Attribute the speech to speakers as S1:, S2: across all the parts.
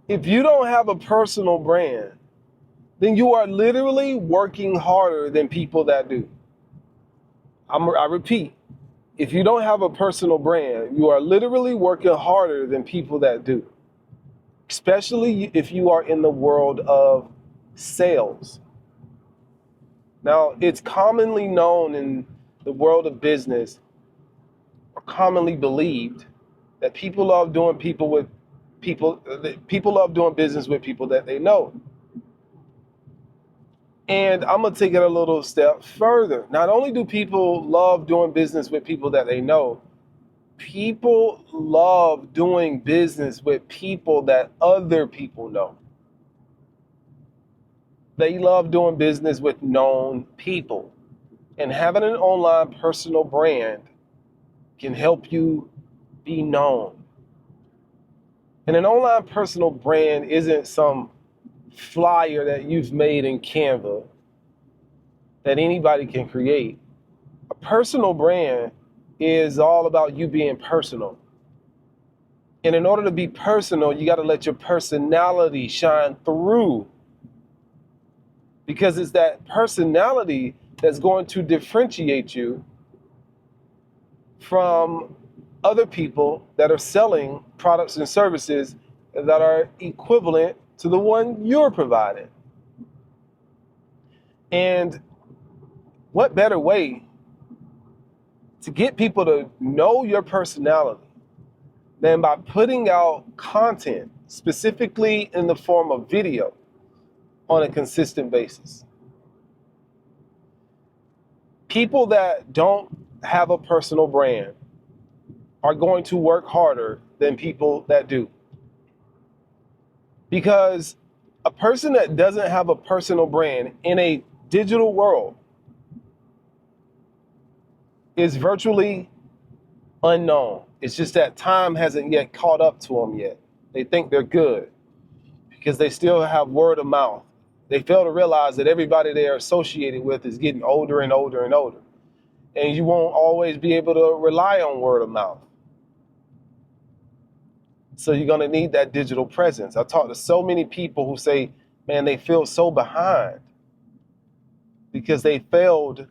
S1: If you don't have a personal brand, then you are literally working harder than people that do. I repeat, if you don't have a personal brand, you are literally working harder than people that do, especially if you are in the world of sales. Now, it's commonly known in the world of business, or commonly believed, that people love doing business with people that they know. And I'm gonna take it a little step further. Not only do people love doing business with people that they know, people love doing business with people that other people know. They love doing business with known people. And having an online personal brand can help you be known. And an online personal brand isn't some flyer that you've made in Canva that anybody can create. A personal brand is all about you being personal. And in order to be personal, you got to let your personality shine through, because it's that personality that's going to differentiate you from other people that are selling products and services that are equivalent to the one you're providing. And what better way to get people to know your personality than by putting out content, specifically in the form of video, on a consistent basis? People that don't have a personal brand are going to work harder than people that do. Because a person that doesn't have a personal brand in a digital world is virtually unknown. It's just that time hasn't yet caught up to them yet. They think they're good because they still have word of mouth. They fail to realize that everybody they're associated with is getting older and older and older. And you won't always be able to rely on word of mouth. So you're going to need that digital presence. I talk to so many people who say, man, they feel so behind because they failed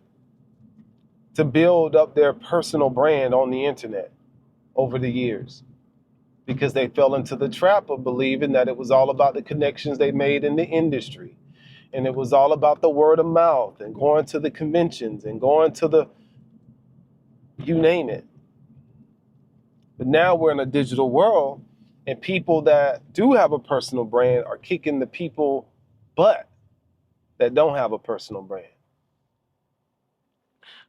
S1: to build up their personal brand on the internet over the years, because they fell into the trap of believing that it was all about the connections they made in the industry. And it was all about the word of mouth and going to the conventions and going to the, you name it. But now we're in a digital world, and people that do have a personal brand are kicking the people butt that don't have a personal brand.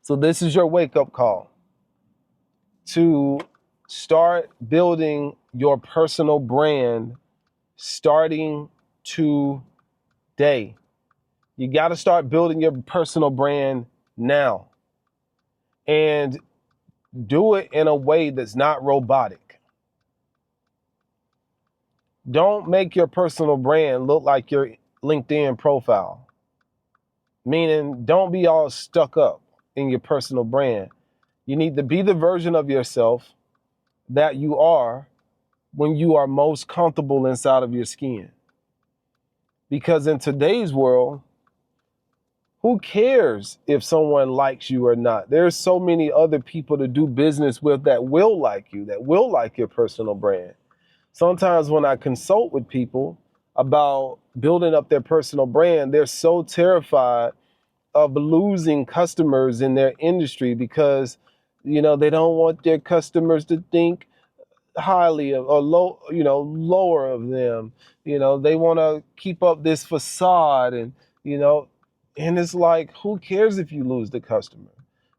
S1: So this is your wake-up call to start building your personal brand starting today. You got to start building your personal brand now, and do it in a way that's not robotic. Don't make your personal brand look like your LinkedIn profile. Meaning, don't be all stuck up in your personal brand. You need to be the version of yourself that you are when you are most comfortable inside of your skin. Because in today's world, who cares if someone likes you or not? There's so many other people to do business with that will like you, that will like your personal brand. Sometimes when I consult with people about building up their personal brand, they're so terrified of losing customers in their industry because, they don't want their customers to think highly of, or lower of them. They want to keep up this facade, and it's like, who cares if you lose the customer?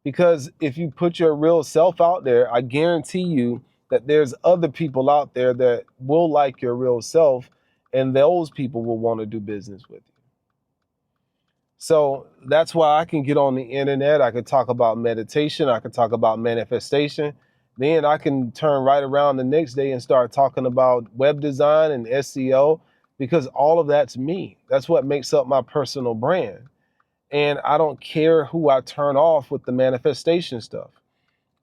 S1: Because if you put your real self out there, I guarantee you that there's other people out there that will like your real self, and those people will want to do business with you. So that's why I can get on the internet. I can talk about meditation. I can talk about manifestation. Then I can turn right around the next day and start talking about web design and SEO, because all of that's me. That's what makes up my personal brand. And I don't care who I turn off with the manifestation stuff.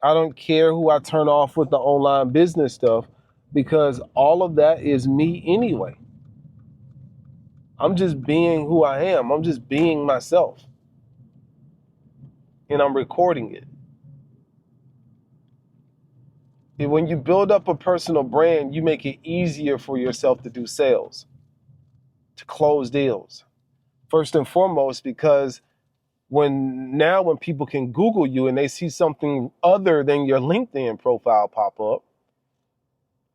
S1: I don't care who I turn off with the online business stuff, because all of that is me anyway. I'm just being who I am. I'm just being myself. And I'm recording it. And when you build up a personal brand, you make it easier for yourself to do sales, to close deals. First and foremost, because when people can Google you and they see something other than your LinkedIn profile pop up,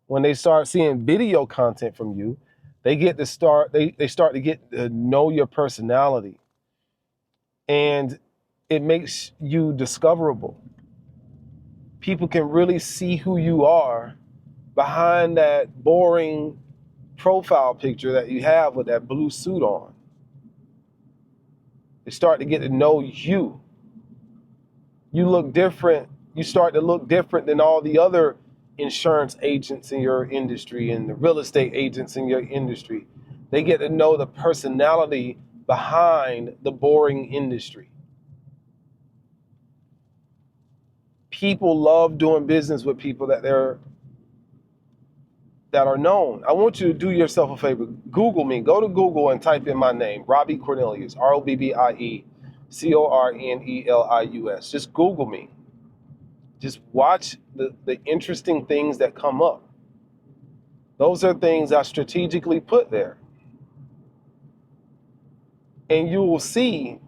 S1: when they start seeing video content from you, they start to get to know your personality. And it makes you discoverable. People can really see who you are behind that boring profile picture that you have with that blue suit on. They start to get to know you. You look different. You start to look different than all the other insurance agents in your industry and the real estate agents in your industry. They get to know the personality behind the boring industry. People love doing business with people that are known. I want you to do yourself a favor. Google me. Go to Google and type in my name, Robbie Cornelius, Robbie Cornelius. Just Google me. Just watch the interesting things that come up. Those are things I strategically put there. And you will see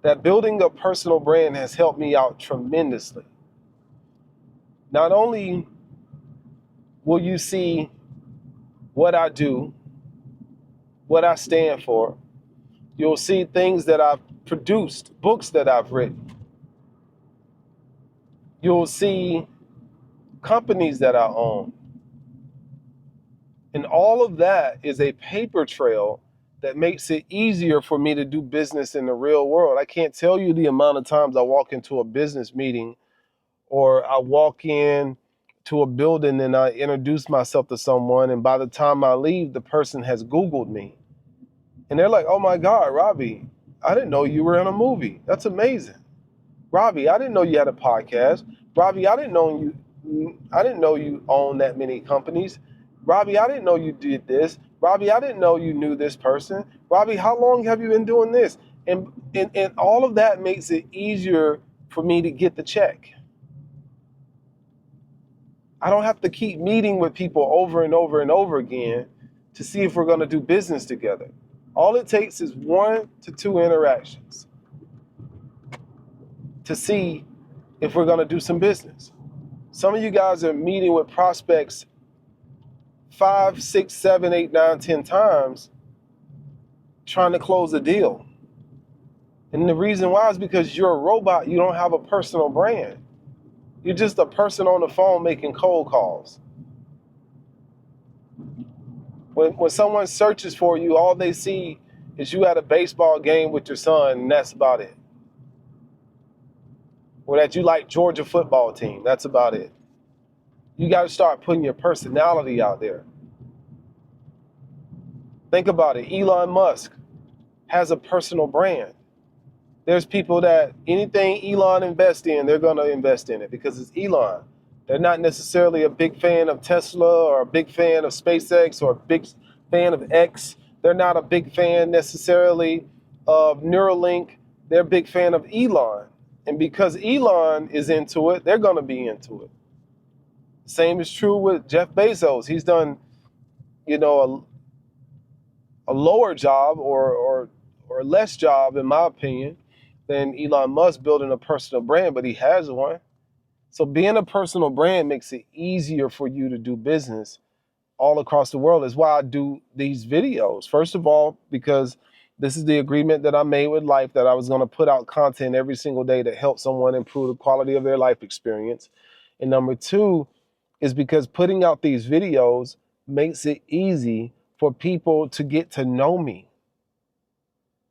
S1: that building a personal brand has helped me out tremendously. Not only will you see what I do, what I stand for, you'll see things that I've produced, books that I've written. You'll see companies that I own. And all of that is a paper trail that makes it easier for me to do business in the real world. I can't tell you the amount of times I walk into a business meeting or I walk in to a building and I introduce myself to someone, and by the time I leave, the person has Googled me. And they're like, "Oh my God, Robbie, I didn't know you were in a movie. That's amazing. Robbie, I didn't know you had a podcast. Robbie, I didn't know you own that many companies. Robbie, I didn't know you did this. Robbie, I didn't know you knew this person. Robbie, how long have you been doing this?" And all of that makes it easier for me to get the check. I don't have to keep meeting with people over and over and over again to see if we're going to do business together. All it takes is 1 to 2 interactions to see if we're going to do some business. Some of you guys are meeting with prospects 5, 6, 7, 8, 9, 10 times trying to close a deal. And the reason why is because you're a robot. You don't have a personal brand. You're just a person on the phone making cold calls. When someone searches for you, all they see is you at a baseball game with your son, and that's about it. Or that you like Georgia football team, that's about it. You got to start putting your personality out there. Think about it. Elon Musk has a personal brand. There's people that anything Elon invests in, they're going to invest in it because it's Elon. They're not necessarily a big fan of Tesla or a big fan of SpaceX or a big fan of X. They're not a big fan necessarily of Neuralink. They're a big fan of Elon. And because Elon is into it, they're going to be into it. Same is true with Jeff Bezos. He's done, a lower job or less job, in my opinion, than Elon Musk building a personal brand, but he has one. So being a personal brand makes it easier for you to do business all across the world. Is why I do these videos. First of all, because this is the agreement that I made with life, that I was going to put out content every single day to help someone improve the quality of their life experience. And number 2 is because putting out these videos makes it easy for people to get to know me.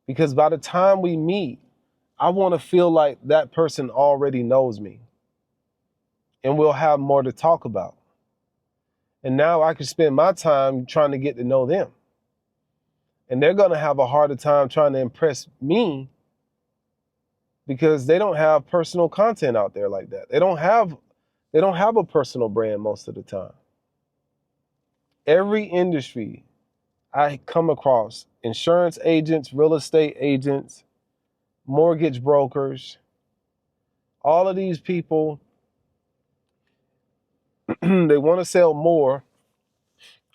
S1: Because by the time we meet, I want to feel like that person already knows me. And we'll have more to talk about. And now I can spend my time trying to get to know them. And they're going to have a harder time trying to impress me because they don't have personal content out there like that. They don't have a personal brand most of the time. Every industry I come across insurance agents, real estate agents, mortgage brokers, all of these people, they want to sell more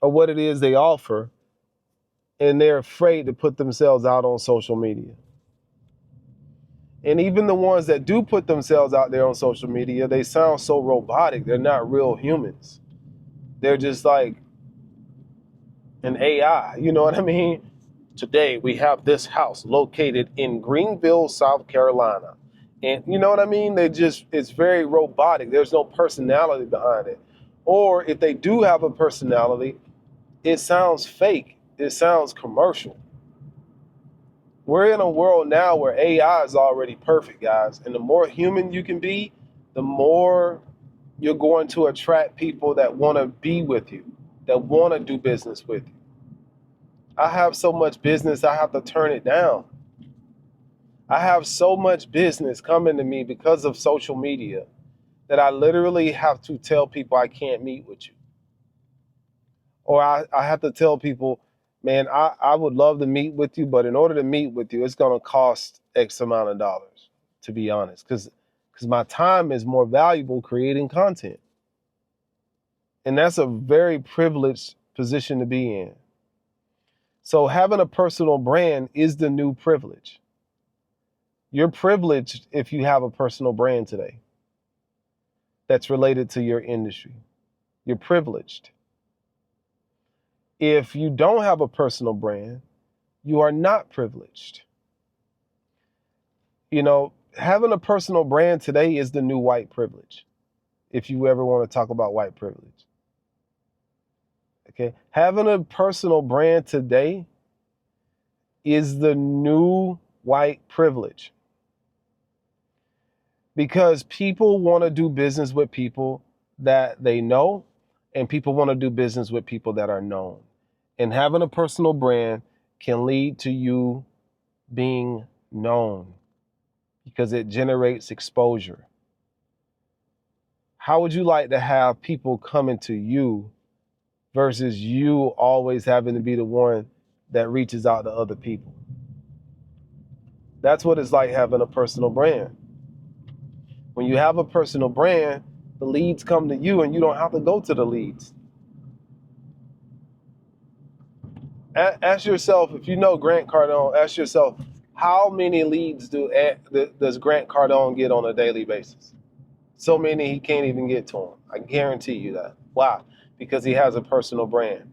S1: of what it is they offer, and they're afraid to put themselves out on social media. And even the ones that do put themselves out there on social media, they sound so robotic. They're not real humans. They're just like an AI, you know what I mean? Today we have this house located in Greenville, South Carolina. And you know what I mean? It's very robotic. There's no personality behind it. Or if they do have a personality, it sounds fake. It sounds commercial. We're in a world now where AI is already perfect, guys. And the more human you can be, the more you're going to attract people that want to be with you, that want to do business with you. I have so much business, I have to turn it down. I have so much business coming to me because of social media that I literally have to tell people I can't meet with you. Or I have to tell people, man, I would love to meet with you, but in order to meet with you, it's going to cost X amount of dollars, to be honest, because my time is more valuable creating content. And that's a very privileged position to be in. So having a personal brand is the new privilege. You're privileged if you have a personal brand today that's related to your industry. You're privileged. If you don't have a personal brand, you are not privileged. You know, having a personal brand today is the new white privilege, if you ever want to talk about white privilege. Okay, having a personal brand today is the new white privilege. Because people want to do business with people that they know, and people want to do business with people that are known. And having a personal brand can lead to you being known because it generates exposure. How would you like to have people coming to you versus you always having to be the one that reaches out to other people? That's what it's like having a personal brand. When you have a personal brand, the leads come to you and you don't have to go to the leads. Ask yourself, if you know Grant Cardone, ask yourself, how many leads does Grant Cardone get on a daily basis? So many he can't even get to them. I guarantee you that. Why? Because he has a personal brand.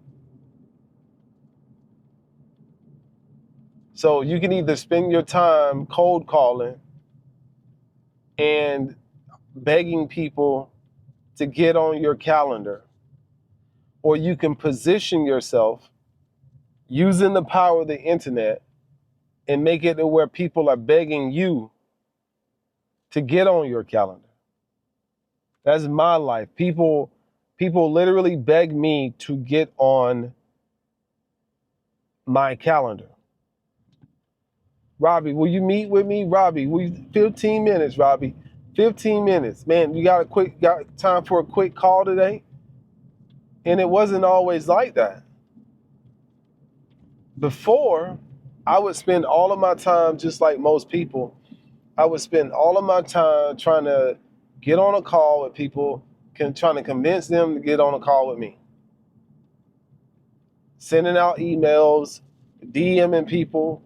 S1: So you can either spend your time cold calling and begging people to get on your calendar, or you can position yourself using the power of the internet and make it to where people are begging you to get on your calendar. That's my life. People literally beg me to get on my calendar. Robbie, will you meet with me? Robbie, 15 minutes, Robbie. 15 minutes. Man, you got time for a quick call today? And it wasn't always like that. Before, I would spend all of my time, just like most people, I would spend all of my time trying to get on a call with people, trying to convince them to get on a call with me. Sending out emails, DMing people.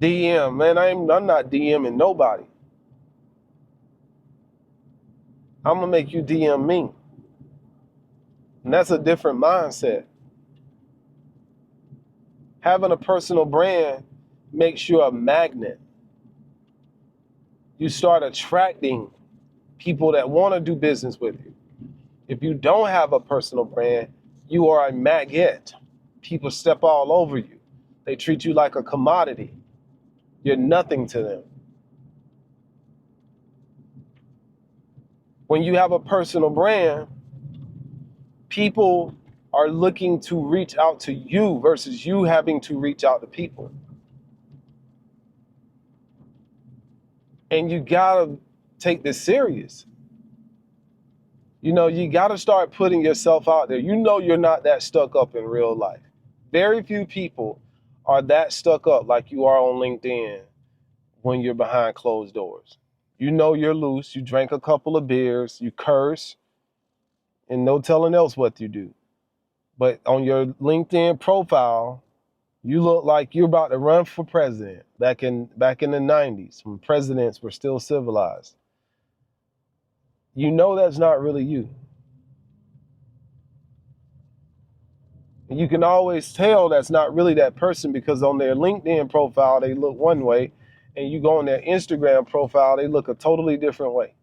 S1: DM, man, I'm not DMing nobody. I'm gonna make you DM me. And that's a different mindset. Having a personal brand makes you a magnet. You start attracting people that want to do business with you. If you don't have a personal brand, you are a maggot. People step all over you. They treat you like a commodity. You're nothing to them. When you have a personal brand, people are looking to reach out to you versus you having to reach out to people. And you gotta take this serious. You know, you gotta start putting yourself out there. You know you're not that stuck up in real life. Very few people are that stuck up like you are on LinkedIn when you're behind closed doors. You know you're loose, you drank a couple of beers, you curse, and no telling else what you do. But on your LinkedIn profile, you look like you're about to run for president back in the 90s when presidents were still civilized. You know that's not really you. And you can always tell that's not really that person because on their LinkedIn profile, they look one way, and you go on their Instagram profile, they look a totally different way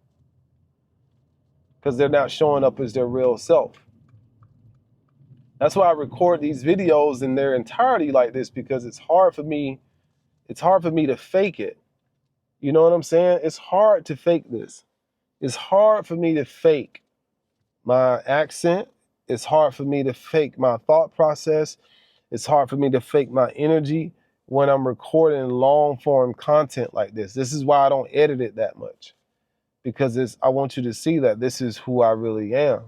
S1: because they're not showing up as their real self. That's why I record these videos in their entirety like this, because it's hard for me to fake it. You know what I'm saying? It's hard to fake this. It's hard for me to fake my accent. It's hard for me to fake my thought process. It's hard for me to fake my energy when I'm recording long form content like this. This is why I don't edit it that much, because I want you to see that this is who I really am.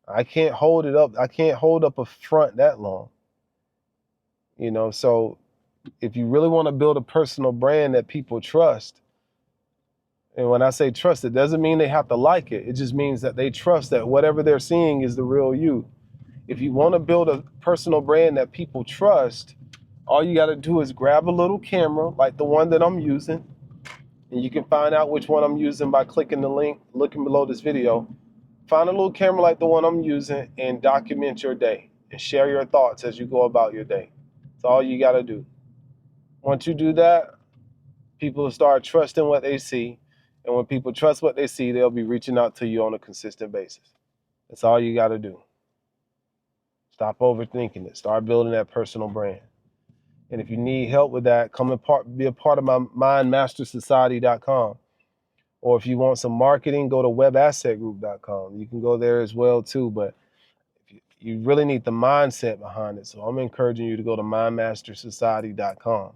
S1: I can't hold it up. I can't hold up a front that long. You know, so if you really want to build a personal brand that people trust, and when I say trust, it doesn't mean they have to like it. It just means that they trust that whatever they're seeing is the real you. If you want to build a personal brand that people trust, all you got to do is grab a little camera like the one that I'm using. And you can find out which one I'm using by clicking the link, looking below this video. Find a little camera like the one I'm using and document your day and share your thoughts as you go about your day. That's all you got to do. Once you do that, people will start trusting what they see. And when people trust what they see, they'll be reaching out to you on a consistent basis. That's all you got to do. Stop overthinking it. Start building that personal brand. And if you need help with that, come and be a part of my mindmastersociety.com. Or if you want some marketing, go to webassetgroup.com. You can go there as well too, but you really need the mindset behind it. So I'm encouraging you to go to mindmastersociety.com.